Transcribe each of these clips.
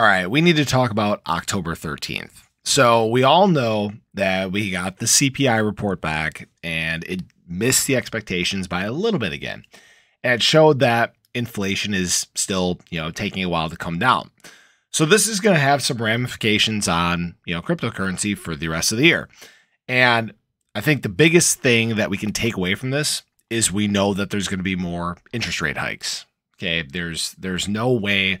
All right, we need to talk about October 13th. So we all know that we got the CPI report back and it missed the expectations by a little bit again. And it showed that inflation is still, taking a while to come down. So this is going to have some ramifications on, cryptocurrency for the rest of the year. And I think the biggest thing that we can take away from this is we know that there's going to be more interest rate hikes. Okay, there's no way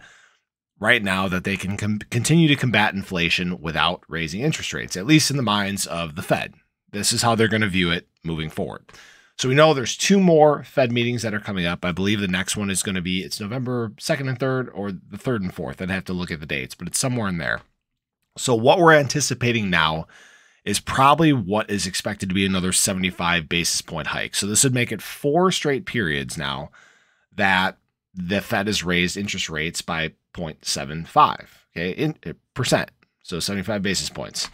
right now that they can continue to combat inflation without raising interest rates, at least in the minds of the Fed. This is how they're going to view it moving forward. So we know there's two more Fed meetings that are coming up. I believe the next one is going to be, it's November 2nd and 3rd or the 3rd and 4th. I'd have to look at the dates, but it's somewhere in there. So what we're anticipating now is probably what is expected to be another 75 basis point hike. So this would make it 4 straight periods now that the Fed has raised interest rates by 0.75, in percent. So 75 basis points.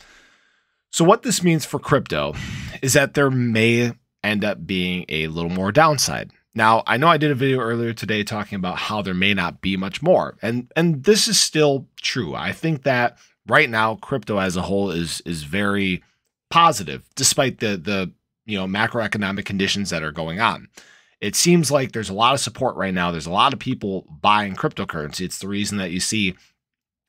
So what this means for crypto is that there may end up being a little more downside. Now, I know I did a video earlier today talking about how there may not be much more. And this is still true. I think that right now crypto as a whole is very positive despite the macroeconomic conditions that are going on. It seems like there's a lot of support right now. There's a lot of people buying cryptocurrency. It's the reason that you see,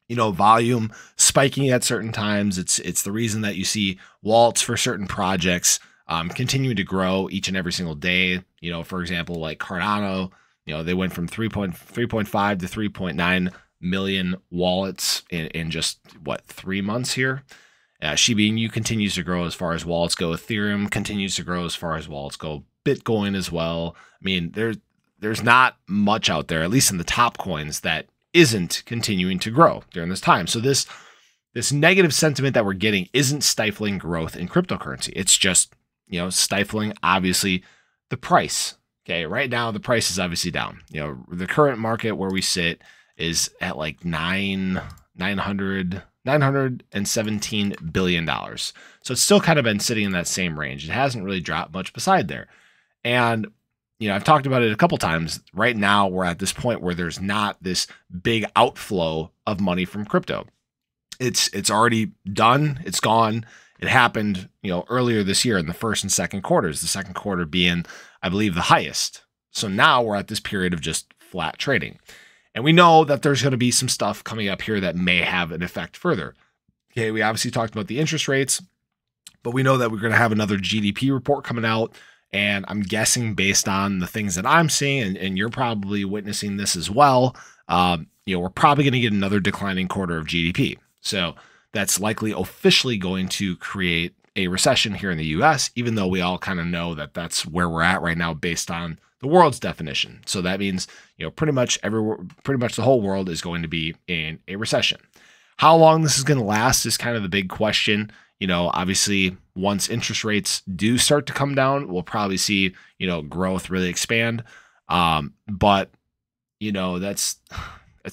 volume spiking at certain times. It's the reason that you see wallets for certain projects continuing to grow each and every single day. For example, like Cardano, they went from 3.5 to 3.9 million wallets in just 3 months here. Shiba Inu continues to grow as far as wallets go. Ethereum continues to grow as far as wallets go. Bitcoin as well. I mean, there's not much out there, at least in the top coins, that isn't continuing to grow during this time. So this negative sentiment that we're getting isn't stifling growth in cryptocurrency. It's just, stifling, obviously, the price. Okay, right now the price is obviously down. The current market where we sit is at like $917 billion. So it's still kind of been sitting in that same range. It hasn't really dropped much beside there. And, I've talked about it a couple times. Right now, we're at this point where there's not this big outflow of money from crypto. It's already done. It's gone. It happened, earlier this year in the first and second quarters, the second quarter being, I believe, the highest. So now we're at this period of just flat trading. And we know that there's going to be some stuff coming up here that may have an effect further. Okay, we obviously talked about the interest rates, but we know that we're going to have another GDP report coming out. And I'm guessing based on the things that I'm seeing, and you're probably witnessing this as well, we're probably going to get another declining quarter of GDP. So that's likely officially going to create a recession here in the US, even though we all kind of know that that's where we're at right now based on the world's definition. So that means, pretty much the whole world is going to be in a recession. How long this is going to last is kind of the big question. Obviously, once interest rates do start to come down, we'll probably see, growth really expand. But it's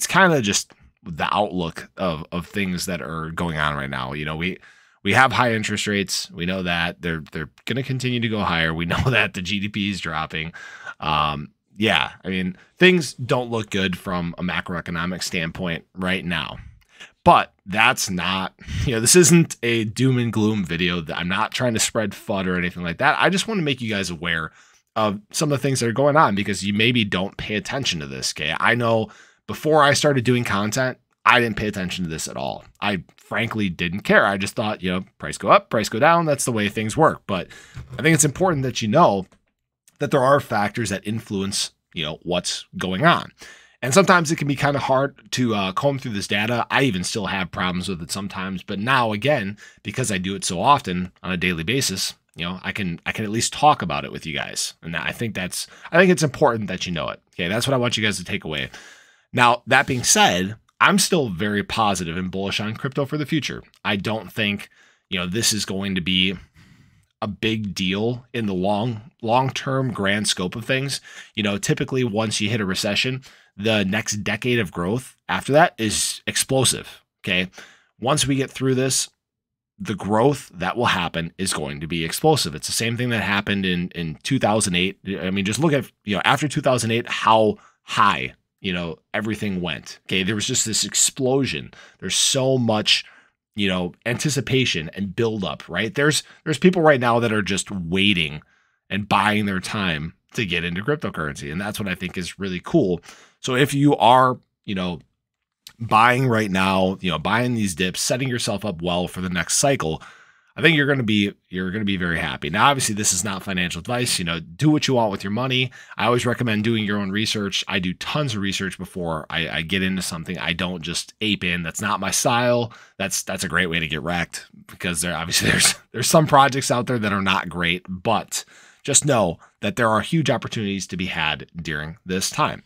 kind of just the outlook of things that are going on right now. We have high interest rates. We know that they're going to continue to go higher. We know that the GDP is dropping. Things don't look good from a macroeconomic standpoint right now. But that's not, this isn't a doom and gloom video. I'm not trying to spread FUD or anything like that. I just want to make you guys aware of some of the things that are going on because you maybe don't pay attention to this. Okay, I know before I started doing content, I didn't pay attention to this at all. I frankly didn't care. I just thought, price go up, price go down. That's the way things work. But I think it's important that you know that there are factors that influence, what's going on. And sometimes it can be kind of hard to comb through this data. I even still have problems with it sometimes. But now, again, because I do it so often on a daily basis, I can at least talk about it with you guys. And I think it's important that you know it. Okay, that's what I want you guys to take away. Now, that being said, I'm still very positive and bullish on crypto for the future. I don't think, this is going to be a big deal in the long-term grand scope of things. Typically once you hit a recession, the next decade of growth after that is explosive. Okay. Once we get through this, the growth that will happen is going to be explosive. It's the same thing that happened in 2008. I mean, just look at, after 2008, how high, everything went. Okay. There was just this explosion. There's so much, anticipation and buildup, right? There's people right now that are just waiting and buying their time to get into cryptocurrency. And that's what I think is really cool. So if you are, buying right now, buying these dips, setting yourself up well for the next cycle, I think you're going to be very happy. Now, obviously, this is not financial advice. Do what you want with your money. I always recommend doing your own research. I do tons of research before I get into something. I don't just ape in. That's not my style. That's a great way to get wrecked, because there's some projects out there that are not great, but just know that there are huge opportunities to be had during this time.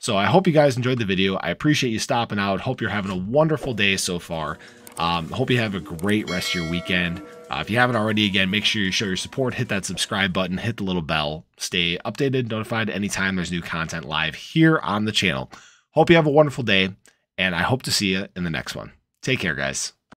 So I hope you guys enjoyed the video. I appreciate you stopping out. Hope you're having a wonderful day so far. Hope you have a great rest of your weekend. If you haven't already, again, make sure you show your support, hit that subscribe button, hit the little bell, stay updated, notified anytime there's new content live here on the channel. Hope you have a wonderful day, and I hope to see you in the next one. Take care, guys.